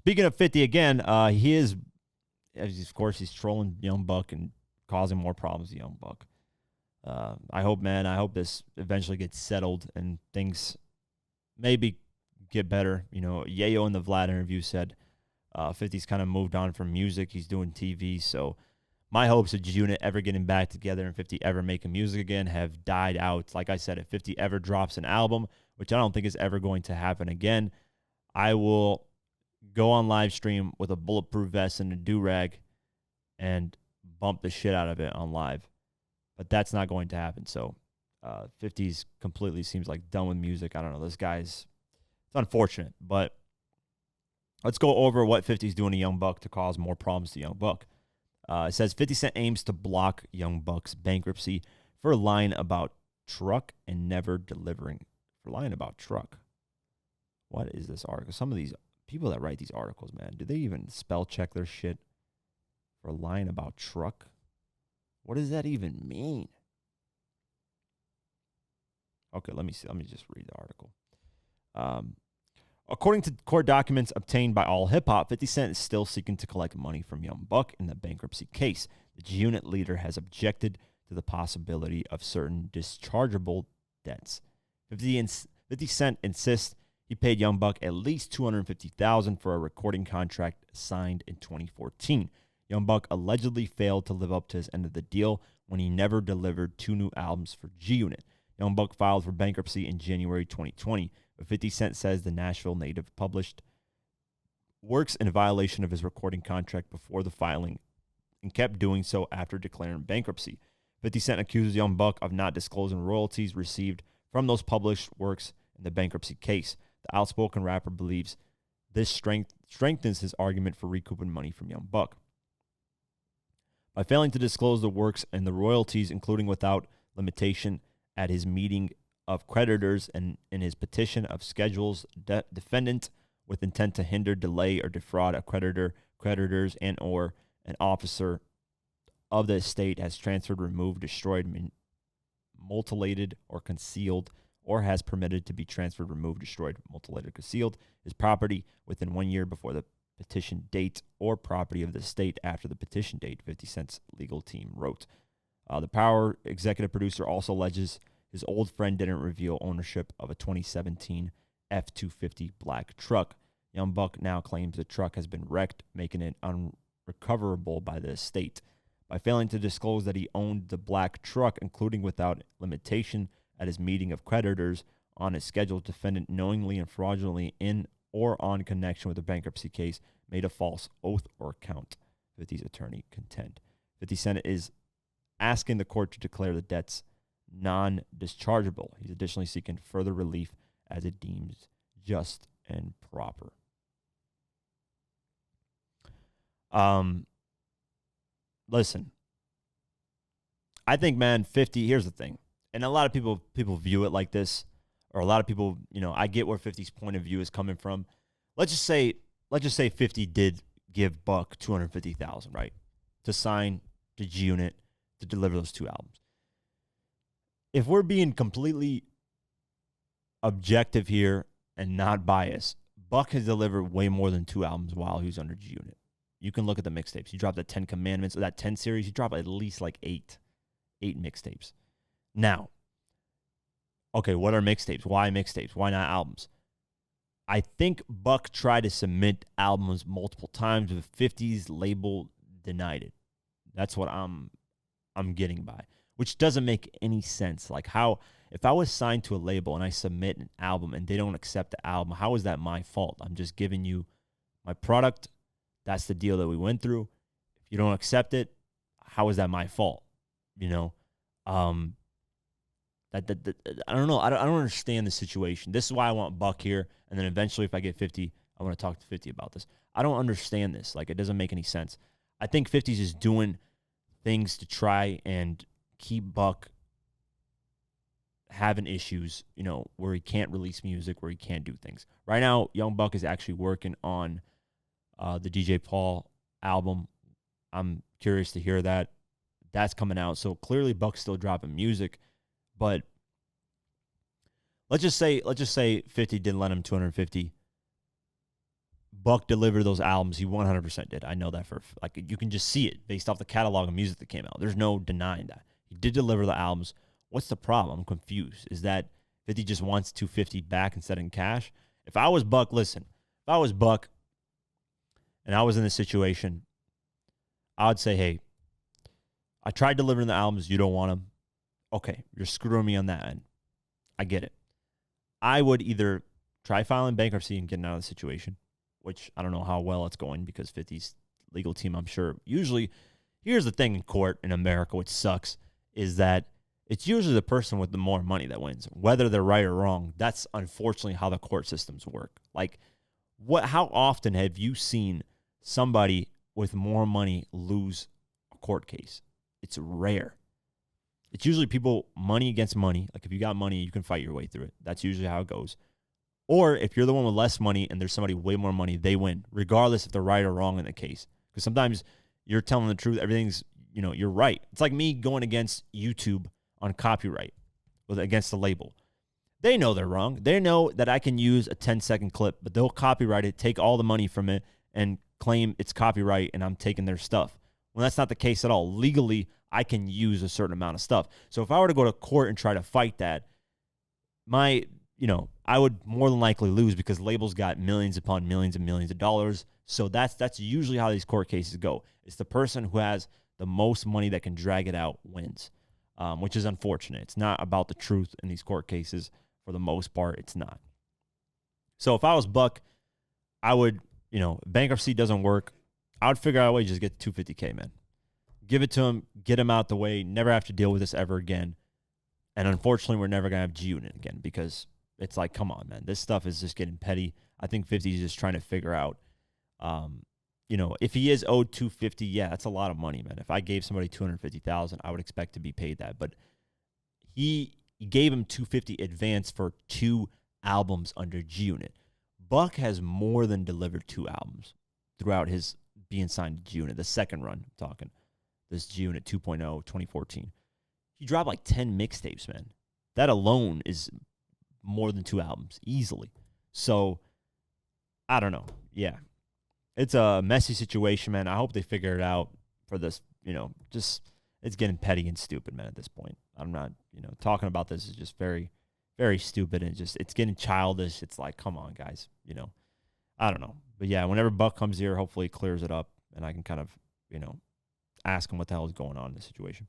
Speaking of 50 again, he is, of course, he's trolling Young Buck and causing more problems to Young Buck. I hope this eventually gets settled and things maybe get better. Yayo in the Vlad interview said 50's kind of moved on from music. He's doing TV. So my hopes of G-Unit ever getting back together and 50 ever making music again have died out. Like I said, if 50 ever drops an album, which I don't think is ever going to happen again, I will go on live stream with a bulletproof vest and a do-rag and bump the shit out of it on live. But that's not going to happen. So 50's completely seems like done with music. I don't know. This guy's, it's unfortunate. But let's go over what 50's doing to Young Buck to cause more problems to Young Buck. It says 50 Cent aims to block Young Buck's bankruptcy for lying about truck and never delivering. For lying about truck. What is this article? Some of these people that write these articles, man, do they even spell check their shit? For lying about truck? What does that even mean? Okay, let me see. Let me just read the article. According to court documents obtained by All Hip Hop, 50 Cent is still seeking to collect money from Young Buck in the bankruptcy case. The G-Unit leader has objected to the possibility of certain dischargeable debts. 50 Cent insists he paid Young Buck at least $250,000 for a recording contract signed in 2014. Young Buck allegedly failed to live up to his end of the deal when he never delivered 2 new albums for G-Unit. Young Buck filed for bankruptcy in January 2020, but 50 Cent says the Nashville native published works in violation of his recording contract before the filing and kept doing so after declaring bankruptcy. 50 Cent accuses Young Buck of not disclosing royalties received from those published works in the bankruptcy case. The outspoken rapper believes this strengthens his argument for recouping money from Young Buck. By failing to disclose the works and the royalties, including without limitation, at his meeting of creditors and in his petition of schedules, defendant with intent to hinder, delay, or defraud a creditor, creditors, and or an officer of the estate has transferred, removed, destroyed, mutilated, or concealed, or has permitted to be transferred, removed, destroyed, mutilated, or concealed his property within 1 year before the petition date or property of the estate after the petition date, 50 Cent's legal team wrote. The Power executive producer also alleges his old friend didn't reveal ownership of a 2017 F-250 black truck. Young Buck now claims the truck has been wrecked, making it unrecoverable by the estate. By failing to disclose that he owned the black truck, including without limitation, at his meeting of creditors on his schedule, defendant knowingly and fraudulently in or on connection with the bankruptcy case made a false oath or account, 50's attorney contend. 50 Cent is asking the court to declare the debts non-dischargeable. He's additionally seeking further relief as it deems just and proper. Listen, I think, man, 50, here's the thing. And a lot of people view it like this, or a lot of people, I get where 50's point of view is coming from. Let's just say 50 did give Buck $250,000, right, to sign to G-Unit to deliver those 2 albums. If we're being completely objective here and not biased, Buck has delivered way more than 2 albums while he was under G-Unit. You can look at the mixtapes. He dropped the 10 Commandments, or that 10 series. He dropped at least like 8 mixtapes. Now, okay, what are mixtapes? Why mixtapes? Why not albums? I think Buck tried to submit albums multiple times, but 50's label denied it. That's what I'm getting by, which doesn't make any sense. Like, how, if I was signed to a label and I submit an album and they don't accept the album, how is that my fault? I'm just giving you my product. That's the deal that we went through. If you don't accept it, how is that my fault? I don't know. I don't understand the situation. This is why I want Buck here, and then eventually, if I get 50, I want to talk to 50 about this. I don't understand this. Like, it doesn't make any sense. I think 50's just doing things to try and keep Buck having issues, where he can't release music, where he can't do things. Right now, Young Buck is actually working on the DJ Paul album. I'm curious to hear that. That's coming out. So clearly Buck's still dropping music, but let's just say 50 didn't lend him 250. Buck delivered those albums. He 100% did. I know that for, like, you can just see it based off the catalog of music that came out. There's no denying that. He did deliver the albums. What's the problem? I'm confused. Is that 50 just wants 250 back instead in cash? If I was Buck, listen, if I was Buck and I was in this situation, I would say, hey, I tried delivering the albums. You don't want them. Okay, you're screwing me on that end. I get it. I would either try filing bankruptcy and getting out of the situation, which I don't know how well it's going because 50's legal team, I'm sure. Usually, here's the thing in court in America, which sucks, is that it's usually the person with the more money that wins. Whether they're right or wrong, that's unfortunately how the court systems work. Like, how often have you seen somebody with more money lose a court case? It's rare. It's usually people money against money. Like, if you got money, you can fight your way through it. That's usually how it goes. Or if you're the one with less money and there's somebody way more money, they win, regardless if they're right or wrong in the case. Because sometimes you're telling the truth. Everything's, you're right. It's like me going against YouTube on copyright against the label. They know they're wrong. They know that I can use a 10-second clip, but they'll copyright it, take all the money from it, and claim it's copyright and I'm taking their stuff. Well, that's not the case at all. Legally, I can use a certain amount of stuff. So if I were to go to court and try to fight that, I would more than likely lose because labels got millions upon millions and millions of dollars. So that's usually how these court cases go. It's the person who has the most money that can drag it out wins, which is unfortunate. It's not about the truth in these court cases. For the most part, it's not. So if I was Buck, I would, bankruptcy doesn't work. I would figure out a way to just get $250K, man. Give it to him, get him out the way, never have to deal with this ever again. And unfortunately, we're never going to have G-Unit again because it's like, come on, man. This stuff is just getting petty. I think 50 is just trying to figure out, if he is owed $250, yeah, that's a lot of money, man. If I gave somebody $250,000, I would expect to be paid that. But he gave him $250 advance for 2 albums under G-Unit. Buck has more than delivered 2 albums throughout his being signed to G-Unit, the second run, I'm talking. This G-Unit 2.0, 2014. He dropped like 10 mixtapes, man. That alone is more than 2 albums, easily. So, I don't know. Yeah. It's a messy situation, man. I hope they figure it out for this, it's getting petty and stupid, man, at this point. I'm not, talking about this is just very, very stupid, and it's getting childish. It's like, come on, guys, I don't know. But yeah, whenever Buck comes here, hopefully he clears it up, and I can kind of, ask him what the hell is going on in this situation.